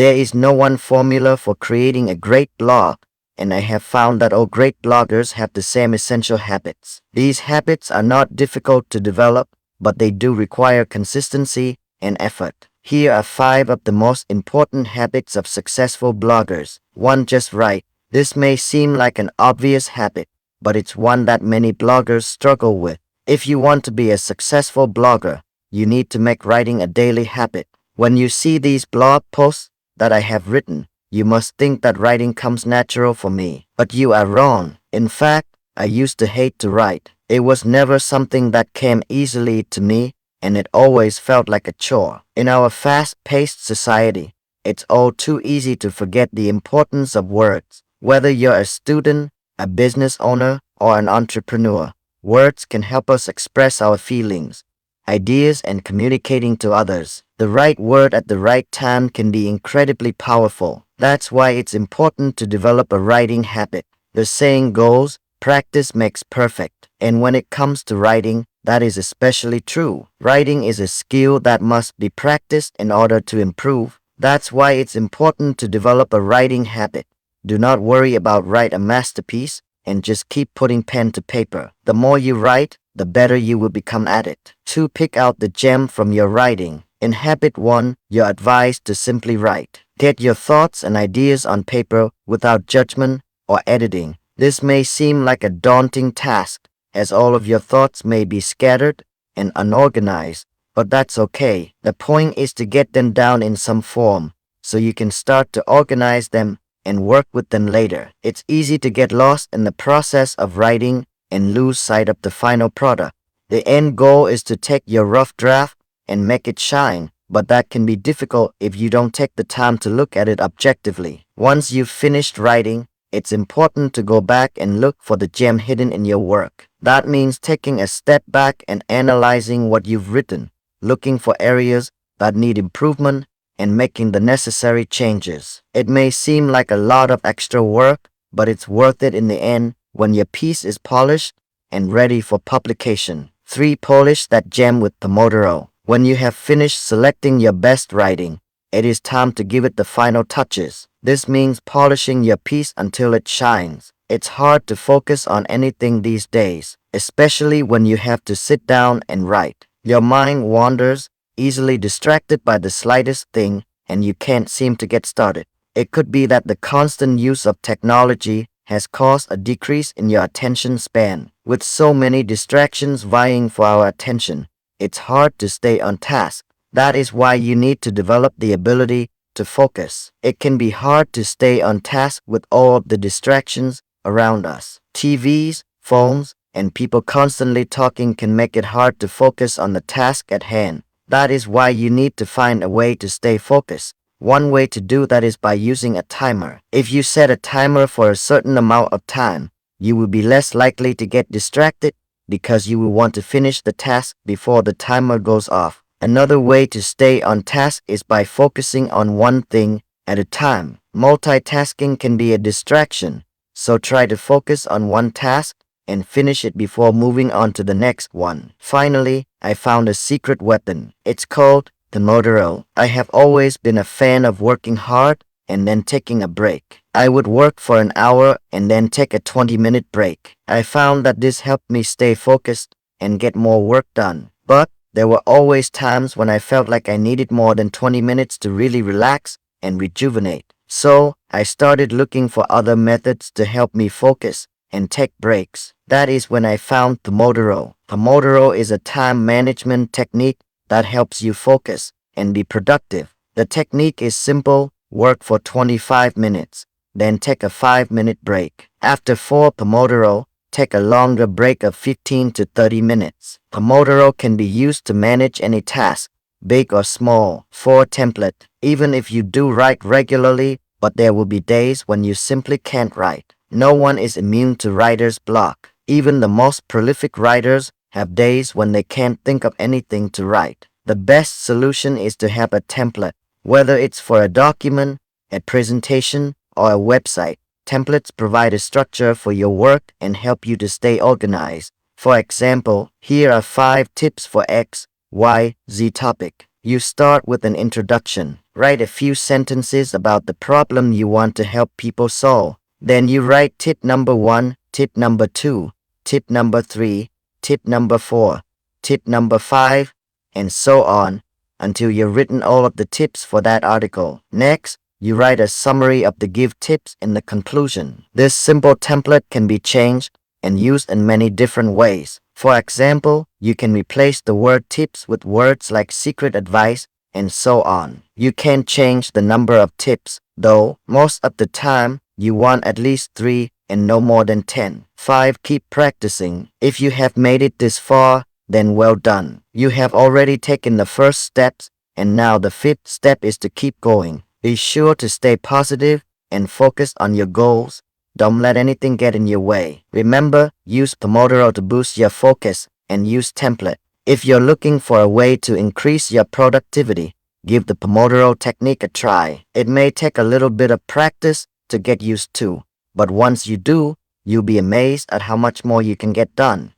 There is no one formula for creating a great blog, and I have found that all great bloggers have the same essential habits. These habits are not difficult to develop, but they do require consistency and effort. Here are 5 of the most important habits of successful bloggers. 1. Just write. This may seem like an obvious habit, but it's one that many bloggers struggle with. If you want to be a successful blogger, you need to make writing a daily habit. When you see these blog posts that I have written, you must think that writing comes natural for me. But you are wrong. In fact, I used to hate to write. It was never something that came easily to me, and it always felt like a chore. In our fast-paced society, it's all too easy to forget the importance of words. Whether you're a student, a business owner, or an entrepreneur, words can help us express our feelings, ideas, and communicating to others. The right word at the right time can be incredibly powerful. That's why it's important to develop a writing habit. The saying goes, practice makes perfect. And when it comes to writing, that is especially true. Writing is a skill that must be practiced in order to improve. That's why it's important to develop a writing habit. Do not worry about write a masterpiece, and just keep putting pen to paper. The more you write, the better you will become at it. 2. Pick out the gem from your writing. In habit 1, you're advised to simply write. Get your thoughts and ideas on paper without judgment or editing. This may seem like a daunting task, as all of your thoughts may be scattered and unorganized, but that's okay. The point is to get them down in some form, so you can start to organize them and work with them later. It's easy to get lost in the process of writing and lose sight of the final product. The end goal is to take your rough draft and make it shine, but that can be difficult if you don't take the time to look at it objectively. Once you've finished writing, it's important to go back and look for the gem hidden in your work. That means taking a step back and analyzing what you've written, looking for areas that need improvement, and making the necessary changes. It may seem like a lot of extra work, but it's worth it in the end when your piece is polished and ready for publication. 3. Polish that gem with Motorola. When you have finished selecting your best writing, it is time to give it the final touches. This means polishing your piece until it shines. It's hard to focus on anything these days, especially when you have to sit down and write. Your mind wanders, easily distracted by the slightest thing, and you can't seem to get started. It could be that the constant use of technology has caused a decrease in your attention span. With so many distractions vying for our attention, it's hard to stay on task. That is why you need to develop the ability to focus. It can be hard to stay on task with all of the distractions around us. TVs, phones, and people constantly talking can make it hard to focus on the task at hand. That is why you need to find a way to stay focused. One way to do that is by using a timer. If you set a timer for a certain amount of time, you will be less likely to get distracted because you will want to finish the task before the timer goes off. Another way to stay on task is by focusing on one thing at a time. Multitasking can be a distraction, so try to focus on one task and finish it before moving on to the next one. Finally, I found a secret weapon. It's called the Motorola. I have always been a fan of working hard and then taking a break. I would work for an hour and then take a 20-minute break. I found that this helped me stay focused and get more work done. But there were always times when I felt like I needed more than 20 minutes to really relax and rejuvenate. So I started looking for other methods to help me focus and take breaks. That is when I found the Motorola. The Motorola is a time management technique that helps you focus and be productive. The technique is simple: work for 25 minutes, then take a 5-minute break. After 4 Pomodoro, take a longer break of 15 to 30 minutes. Pomodoro can be used to manage any task, big or small. 4 Template. Even if you do write regularly, but there will be days when you simply can't write. No one is immune to writer's block. Even the most prolific writers have days when they can't think of anything to write. The best solution is to have a template. Whether it's for a document, a presentation, or a website, templates provide a structure for your work and help you to stay organized. For example, here are 5 tips for X, Y, Z topic. You start with an introduction. Write a few sentences about the problem you want to help people solve. Then you write tip number 1, tip number 2, tip number 3, tip number 4, tip number 5, and so on until you've written all of the tips for that article. Next, you write a summary of the give tips in the conclusion. This simple template can be changed and used in many different ways. For example, you can replace the word tips with words like secret advice and so on. You can change the number of tips, though most of the time you want at least 3 and no more than 10. 5. Keep practicing. If you have made it this far, then well done. You have already taken the first steps, and now the 5th step is to keep going. Be sure to stay positive and focus on your goals. Don't let anything get in your way. Remember, use Pomodoro to boost your focus and use template. If you're looking for a way to increase your productivity, give the Pomodoro technique a try. It may take a little bit of practice to get used to, but once you do, you'll be amazed at how much more you can get done.